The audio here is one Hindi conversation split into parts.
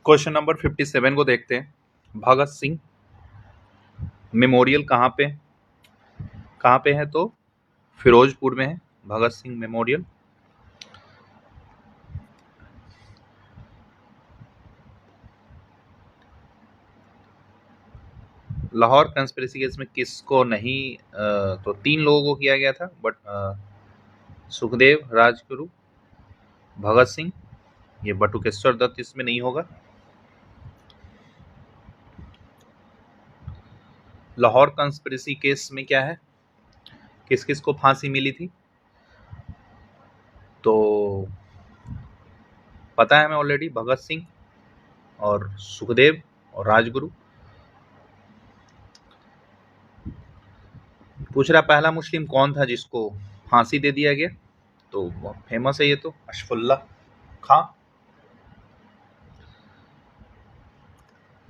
क्वेश्चन नंबर 57 को देखते हैं। भगत सिंह मेमोरियल कहाँ पे है? तो फिरोजपुर में है Bhagat Singh memorial. Lahore conspiracy case में किसको नहीं तो 3 लोगों को किया गया था, बट सुखदेव, राजगुरु, भगत सिंह, ये बटुकेश्वर दत्त इसमें नहीं होगा। लाहौर कंस्पिरेसी केस में क्या है, किस किस को फांसी मिली थी? तो पता है हमें ऑलरेडी, भगत सिंह और सुखदेव और राजगुरु। पूछ रहा पहला मुस्लिम कौन था जिसको फांसी दे दिया गया? तो फेमस है ये तो, अशफुल्ला खां।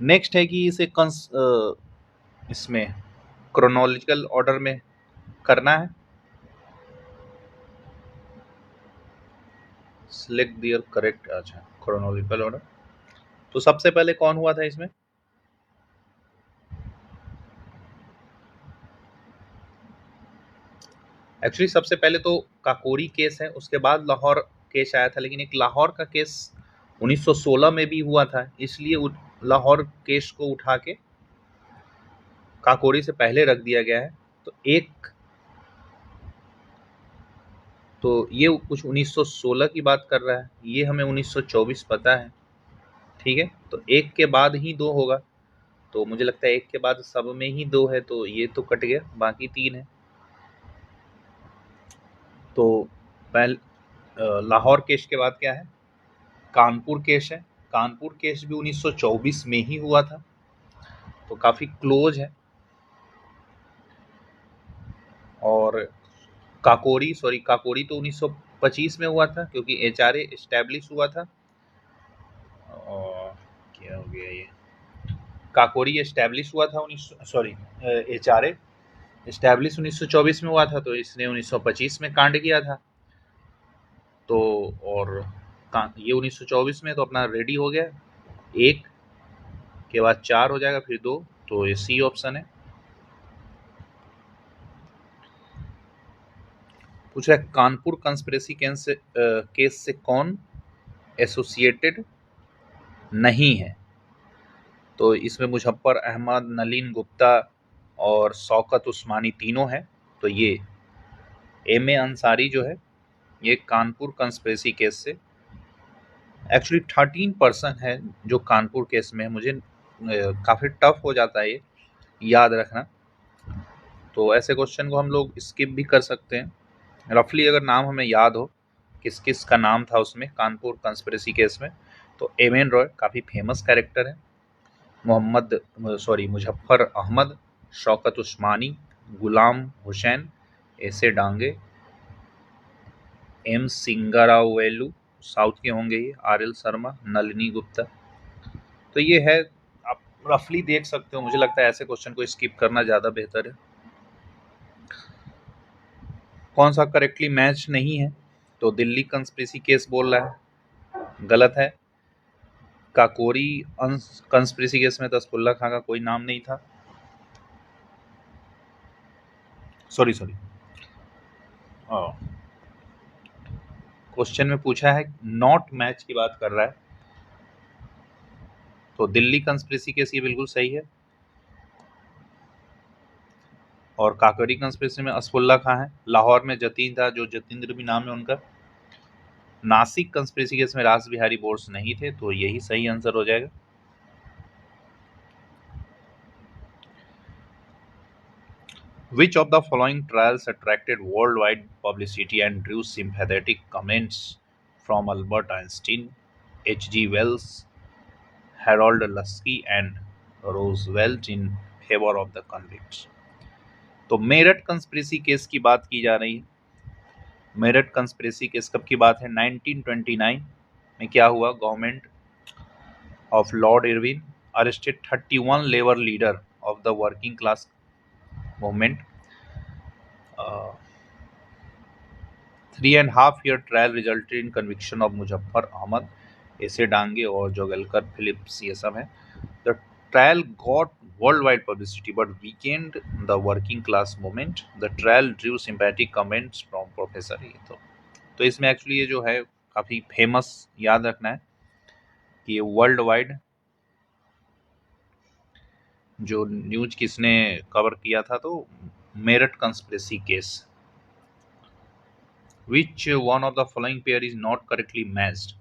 नेक्स्ट है कि इसे इसमें क्रोनोलॉजिकल ऑर्डर में करना है। सिलेक्ट दियर करेक्ट, अच्छा क्रोनोलॉजिकल ऑर्डर। तो सबसे पहले कौन हुआ था इसमें? एक्चुअली सबसे पहले तो काकोरी केस है, उसके बाद लाहौर केस आया था, लेकिन एक लाहौर का केस 1916 में भी हुआ था, इसलिए लाहौर केस को उठा के काकोरी से पहले रख दिया गया है। तो ये कुछ 1916 की बात कर रहा है, ये हमें 1924 पता है, ठीक है। तो एक के बाद ही दो होगा, तो मुझे लगता है एक के बाद सब में ही दो है, तो ये तो कट गया, बाकी 3 है। तो लाहौर केस के बाद क्या है? कानपुर केस है। कानपुर केस भी 1924 में ही हुआ था, तो काफी क्लोज है। और काकोरी तो 1925 में हुआ था, क्योंकि एचआरए एस्टैब्लिश हुआ था। और क्या हो गया ये, काकोरी एस्टैब्लिश हुआ था एचआरए एस्टैब्लिश 1924 में हुआ था, तो इसने 1925 में कांड किया था। तो और ये 1924 में तो अपना रेडी हो गया, 1 के बाद 4 हो जाएगा, फिर 2, तो ये सी ऑप्शन है। पूछ रहा है कानपुर कंस्पिरेसी केस से कौन एसोसिएटेड नहीं है? तो इसमें मुजफ्फर अहमद, नलीन गुप्ता और शौकत उस्मानी तीनों हैं। तो ये एम ए अंसारी जो है, ये कानपुर कंस्पिरेसी केस से एक्चुअली 13 पर्सन है जो कानपुर केस में है। मुझे काफ़ी टफ हो जाता है ये याद रखना, तो ऐसे क्वेश्चन को हम लोग स्किप भी कर सकते हैं। रफली अगर नाम हमें याद हो किस किस का नाम था उसमें कानपुर कंस्पिरेसी केस में, तो एम एन रॉय काफ़ी फेमस कैरेक्टर है, मुजफ्फर अहमद, शौकत उस्मानी, गुलाम हुसैन, ऐसे डांगे, एम सिंगारावेलू, साउथ के होंगे ये, आर एल शर्मा, नलिनी गुप्ता। तो ये है, आप रफली देख सकते हो। मुझे लगता है ऐसे क्वेश्चन को स्किप करना ज़्यादा बेहतर है। कौन सा करेक्टली मैच नहीं है? तो दिल्ली कंस्पिरेसी केस बोल रहा है, गलत है। काकोरी कंस्पिरेसी केस में तस्फुल्ला खां का कोई नाम नहीं था। सॉरी क्वेश्चन में पूछा है नॉट मैच की बात कर रहा है, तो दिल्ली कंस्पिरेसी केस ये बिल्कुल सही है। और काकोरी कंस्पिरेसी में असफुल्ला खां है। लाहौर में जतीन था, जो जतेंद्र भी नाम है उनका। नासिक कंस्पिरेसी केस में रास बिहारी बोस नहीं थे, तो यही सही आंसर हो जाएगा। Which of the following trials attracted worldwide publicity and drew sympathetic comments from Albert Einstein, H.G. Wells, Harold Lasky and Roosevelt in favor of the convicts? तो मेरठ कंस्पिरेसी केस की बात की जा रही है। मेरठ कंस्पिरेसी केस कब की बात है? 1929 में क्या हुआ? Government of Lord Irwin arrested 31 labour leader of the working class movement. 3.5-year trial resulted in conviction of Muzaffar Ahmad ऐसे डांगे और जोगलकर फिलिप्स, ये सब है। The trial got world wide publicity but Weeknd the working class movement. The trial Drew sympathetic comments from professor. ये तो इसमें एक्चुअली ये जो है काफ़ी फेमस, याद रखना है कि ये वर्ल्ड वाइड जो न्यूज किसने कवर किया था, तो Meerut conspiracy case. Which one of the following pair is not correctly matched.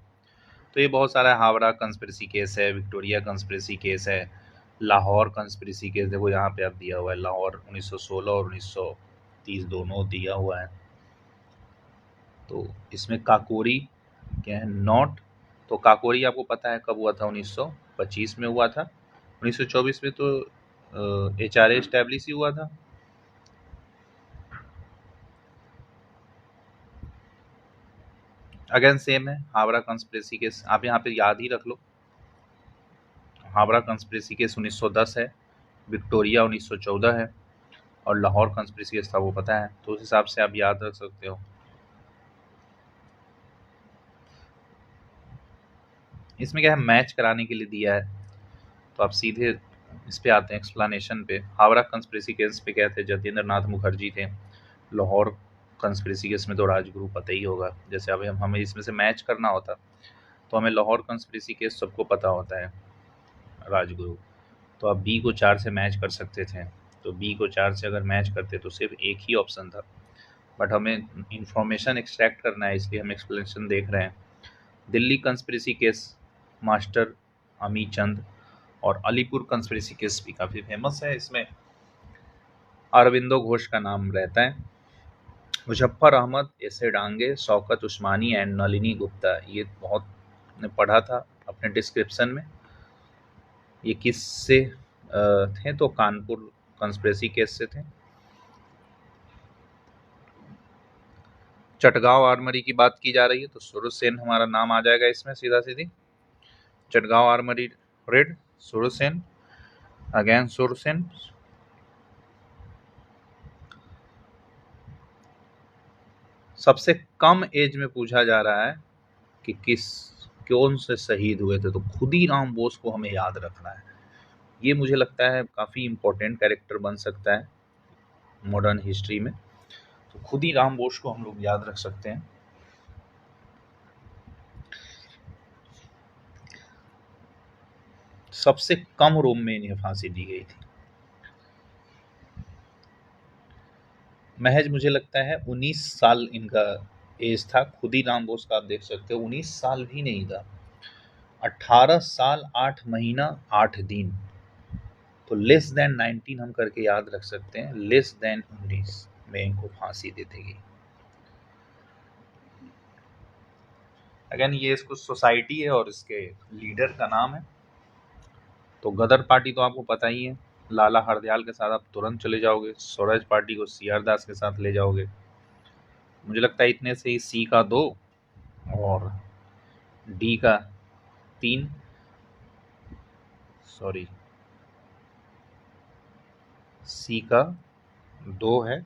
तो ये बहुत सारा हावड़ा कंस्पिरेसी केस है, विक्टोरिया कंस्पिरेसी केस है, लाहौर कंस्पिरेसी केस, देखो यहाँ पे अब दिया हुआ है लाहौर 1916 और 1930 दोनों दिया हुआ है। तो इसमें काकोरी क्या है, नॉट। तो काकोरी आपको पता है कब हुआ था, 1925 में हुआ था। 1924 में तो HRA एस्टैब्लिश ही हुआ था। अगेन सेम है, हावड़ा कंस्पिरेसी केस आप यहाँ पे याद ही रख लो। हावड़ा कंस्पिरेसी केस 1910 है, विक्टोरिया 1914 है, और लाहौर कंस्पिरेसी केस था वो पता है, तो उस हिसाब से आप याद रख सकते हो। इसमें क्या है, मैच कराने के लिए दिया है, तो आप सीधे इस पे आते हैं एक्सप्लेनेशन पे। हावड़ा कंस्पिरेसी केस पे क्या थे, जतेंद्र नाथ मुखर्जी थे। लाहौर कंस्पिरेसी केस में तो राजगुरु पता ही होगा। जैसे अब हमें इसमें से मैच करना होता तो हमें लाहौर कंस्पिरेसी केस सबको पता होता है, राजगुरु। तो आप बी को 4 से मैच कर सकते थे, तो बी को 4 से अगर मैच करते तो सिर्फ एक ही ऑप्शन था, बट हमें इंफॉर्मेशन एक्सट्रैक्ट करना है, इसलिए हम एक्सप्लेनेशन देख रहे हैं। दिल्ली कंस्पिरेसी केस, मास्टर अमी चंद, और अलीपुर कंस्पिरेसी केस भी काफ़ी फेमस है, इसमें अरविंदो घोष का नाम रहता है। मुजफ्फर अहमद, ऐसे डांगे, शौकत उस्मानी एंड नलिनी गुप्ता, ये बहुत ने पढ़ा था अपने डिस्क्रिप्शन में। ये किस से थे, तो कानपुर कंस्पिरेसी केस से थे। चटगांव आर्मरी की बात की जा रही है, तो सूरज सेन हमारा नाम आ जाएगा इसमें सीधा सीधी। चटगांव आर्मरी रेड, सूरज सेन, अगेन सूरज सेन। सबसे कम एज में पूछा जा रहा है कि कौन से शहीद हुए थे, तो खुदीराम बोस को हमें याद रखना है। ये मुझे लगता है काफ़ी इम्पोर्टेंट कैरेक्टर बन सकता है मॉडर्न हिस्ट्री में, तो खुदीराम बोस को हम लोग याद रख सकते हैं। सबसे कम उम्र में इन्हें फांसी दी गई थी, महज मुझे लगता है 19 साल इनका एज था। खुदीराम बोस का आप देख सकते हो 19 साल भी नहीं था, 18 साल 8 महीना 8 दिन, तो लेस देन 19 हम करके याद रख सकते हैं, लेस देन 19 में इनको फांसी दे दी गई। अगेन ये इसको सोसाइटी है और इसके लीडर का नाम है। तो गदर पार्टी तो आपको पता ही है, लाला हरदयाल के साथ आप तुरंत चले जाओगे। स्वराज पार्टी को CR दास के साथ ले जाओगे। मुझे लगता है इतने से ही C का 2 और D का 3, सॉरी C का 2 है,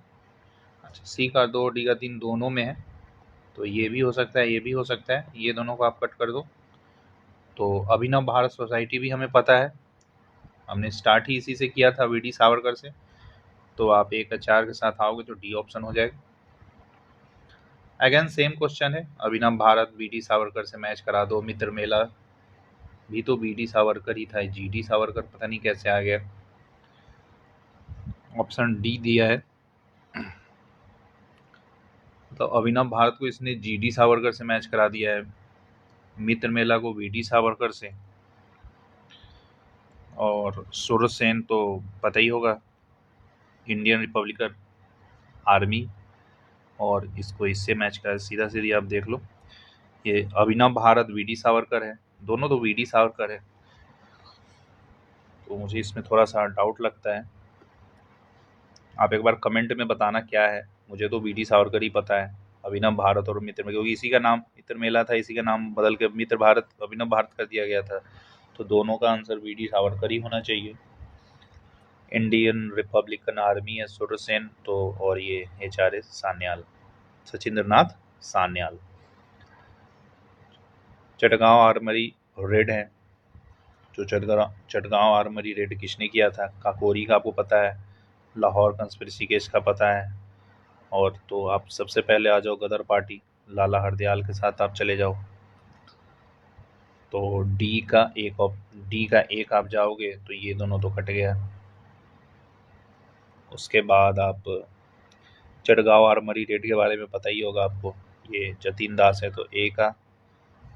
अच्छा C का 2 D का 3 दोनों में है, तो ये भी हो सकता है, ये भी हो सकता है, ये दोनों को आप कट कर दो। तो अभिनव भारत सोसाइटी भी हमें पता है, हमने स्टार्ट ही इसी से किया था, VD सावरकर से, तो आप 1 और 4 के साथ आओगे तो D ऑप्शन हो जाएगा। अगेन सेम क्वेश्चन है, अभिनव भारत VD सावरकर से मैच करा दो। मित्र मेला भी तो VD सावरकर ही था, GD सावरकर पता नहीं कैसे आ गया। ऑप्शन D दिया है, तो अभिनव भारत को इसने GD सावरकर से मैच करा दिया है, मित्र मेला को VD सावरकर से, और सूरज सेन तो पता ही होगा इंडियन रिपब्लिकन आर्मी, और इसको इससे मैच करा। सीधा सीधी आप देख लो, ये अभिनव भारत VD सावरकर है, दोनों तो VD सावरकर है, तो मुझे इसमें थोड़ा सा डाउट लगता है। आप एक बार कमेंट में बताना क्या है। मुझे तो VD सावरकर ही पता है, अभिनव भारत और मित्र, क्योंकि इसी का नाम मित्र मेला था, इसी का नाम बदल के मित्र भारत अभिनव भारत कर दिया गया था, तो दोनों का आंसर VD सावरकर ही होना चाहिए। इंडियन रिपब्लिकन आर्मी है सूरज सेन, तो और ये HRA Sanyal, Sachindra Nath Sanyal. Chittagong armoury raid है, जो चटगांव आर्मरी रेड किसने किया था? काकोरी का आपको पता है, लाहौर कंस्पिरेसी केस का पता है, और तो आप सबसे पहले आ जाओ गदर पार्टी, लाला हरदयाल के साथ आप चले जाओ। तो डी का एक आप जाओगे तो ये दोनों तो कट गया। उसके बाद आप चटगांव आर्मरी रेड के बारे में पता ही होगा आपको, ये जतीन दास है, तो ए का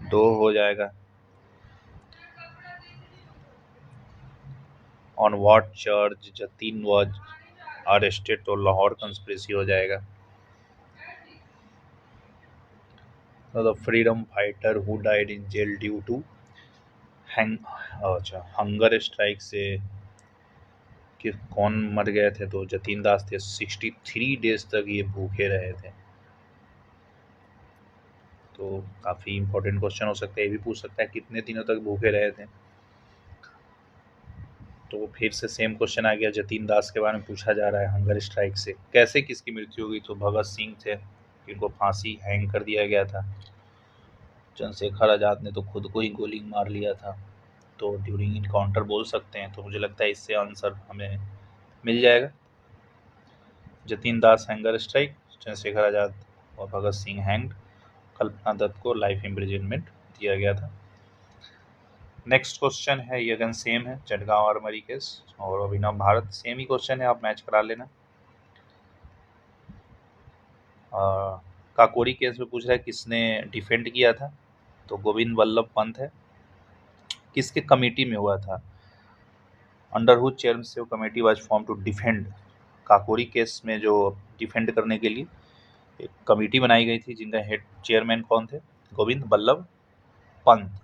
2 हो जाएगा। On what charge Jatin was arrested, तो लाहौर कंस्पिरेसी हो जाएगा। The freedom fighter who died in jail due to hunger strike से कि कौन मर गए थे? तो जतीन दास थे। 63 डेज तक ये भूखे रहे थे। तो काफ़ी इंपॉर्टेंट क्वेश्चन हो सकता है, ये भी पूछ सकता है कितने दिनों तक भूखे रहे थे। तो फिर से सेम क्वेश्चन आ गया, जतीन दास के बारे में पूछा जा रहा है हंगर स्ट्राइक से कैसे किसकी मृत्यु हुई? तो भगत सिंह थे, इनको फांसी हैंग कर दिया गया था। चंद्रशेखर आज़ाद ने तो खुद को ही गोली मार लिया था। तो ड्यूरिंग इनकाउंटर बोल सकते हैं। तो मुझे लगता है इससे आंसर हमें मिल जाएगा। जतीन दास हैंगर स्ट्राइक, चंद्रशेखर आज़ाद और भगत सिंह हैंग्ड, कल्पना दत्त को लाइफ इम्प्रिजनमेंट दिया गया था। नेक्स्ट क्वेश्चन है, ये अगेन सेम है, चटगांव आर्मरी केस और अभिनव भारत, सेम ही क्वेश्चन है, आप मैच करा लेना। काकोरी केस में पूछ रहा है किसने डिफेंड किया था? तो गोविंद वल्लभ पंत है। किसके कमेटी में हुआ था? Under whose chairman committee was form to defend, Kakori case में जो डिफेंड करने के लिए एक कमेटी बनाई गई थी, जिनका हेड चेयरमैन कौन थे? Govind Vallabh Pant.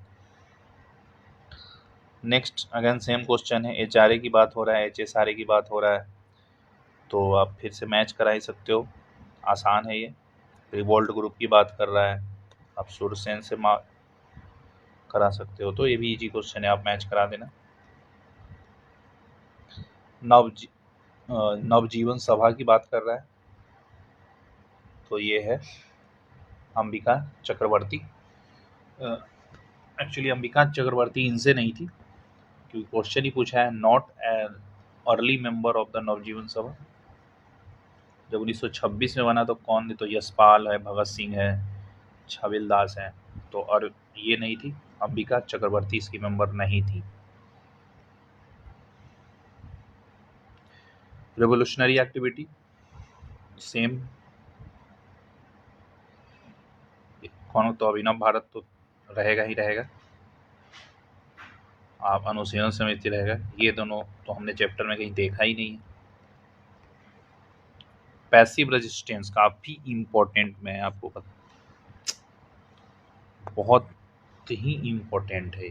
Next again same question है, HRA की बात हो रहा है, HSRA की बात हो रहा है, तो आप फिर से मैच करा ही सकते हो, आसान है ये। रिवोल्ट ग्रुप की बात कर रहा है, आप सुरसेन से करा सकते हो, तो ये भी इजी क्वेश्चन है, आप मैच करा देना। नवजीवन सभा की बात कर रहा है, तो ये है अंबिका चक्रवर्ती। एक्चुअली अंबिका चक्रवर्ती इनसे नहीं थी, क्योंकि क्वेश्चन ही पूछा है not an early member of the Navjivan Sabha. जब 1926 में बना तो कौन थे? तो यशपाल है, भगत सिंह है, छबिलदास है, तो और ये नहीं थी, अंबिका चक्रवर्ती इसकी मेंबर नहीं थी। रेवोल्यूशनरी एक्टिविटी सेम, कौन? तो अभिनव भारत तो रहेगा ही रहेगा, आप अनुशीलन समिति रहेगा, ये दोनों तो हमने चैप्टर में कहीं देखा ही नहीं है। पैसिव रेजिस्टेंस काफ़ी इम्पोर्टेंट, मैं आपको बहुत ही इम्पोर्टेंट है।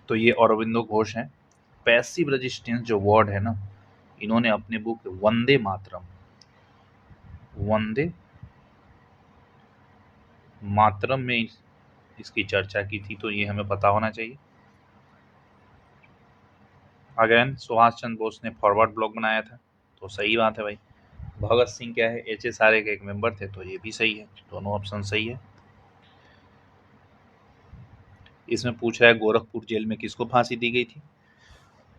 तो ये अरविंदो घोष हैं। पैसिव रेजिस्टेंस जो वर्ड है ना, इन्होंने अपने बुक वंदे मातरम में इसकी चर्चा की थी, तो ये हमें पता होना चाहिए। अगेन सुभाष चंद्र बोस ने फॉरवर्ड ब्लॉक बनाया था, तो सही बात है भाई। भगत सिंह क्या है? HSRA के एक मेंबर थे, तो ये भी सही है, दोनों ऑप्शन सही है। इसमें पूछ रहा है गोरखपुर जेल में किसको फांसी दी गई थी?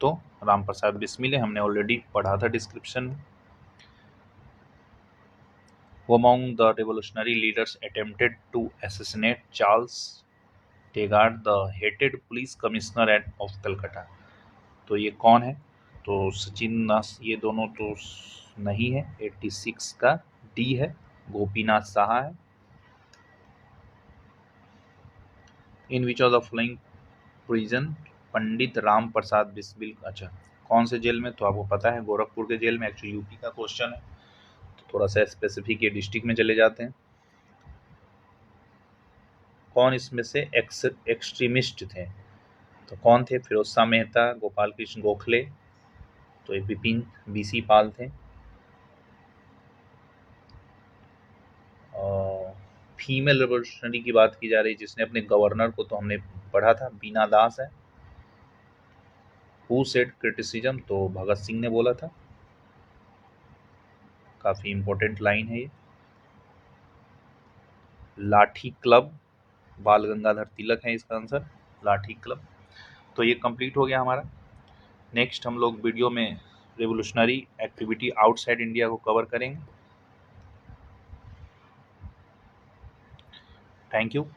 तो राम प्रसाद बिस्मिल, हमने ऑलरेडी पढ़ा था डिस्क्रिप्शन में। Who among the revolutionary leaders attempted to assassinate Charles Tegard, the hated police commissioner of Calcutta? तो ये कौन है? तो सचिन दास, ये दोनों तो नहीं है, 86 का डी है, गोपीनाथ साहा है। In which of the following prison Pandit Ram Prasad Bismil, अच्छा कौन से जेल में? तो आपको पता है गोरखपुर के जेल में, एक्चुअली यूपी का क्वेश्चन है, तो थोड़ा सा स्पेसिफिक ये डिस्ट्रिक्ट में चले जाते हैं। कौन इसमें से एक्सट्रीमिस्ट थे? तो कौन थे? फिरोज शाह मेहता, गोपाल कृष्ण गोखले, तो ये बिपिन BC पाल थे। और फीमेल रिवोल्यूशनरी की बात की जा रही, जिसने अपने गवर्नर को, तो हमने पढ़ा था, बीना दास है। हु सेड क्रिटिसिज्म, तो भगत सिंह ने बोला था। काफी इंपॉर्टेंट लाइन है ये। लाठी क्लब, बाल गंगाधर तिलक है इसका आंसर, लाठी क्लब। तो ये कंप्लीट हो गया हमारा। नेक्स्ट हम लोग वीडियो में रेवोल्यूशनरी एक्टिविटी आउटसाइड इंडिया को कवर करेंगे। Thank you.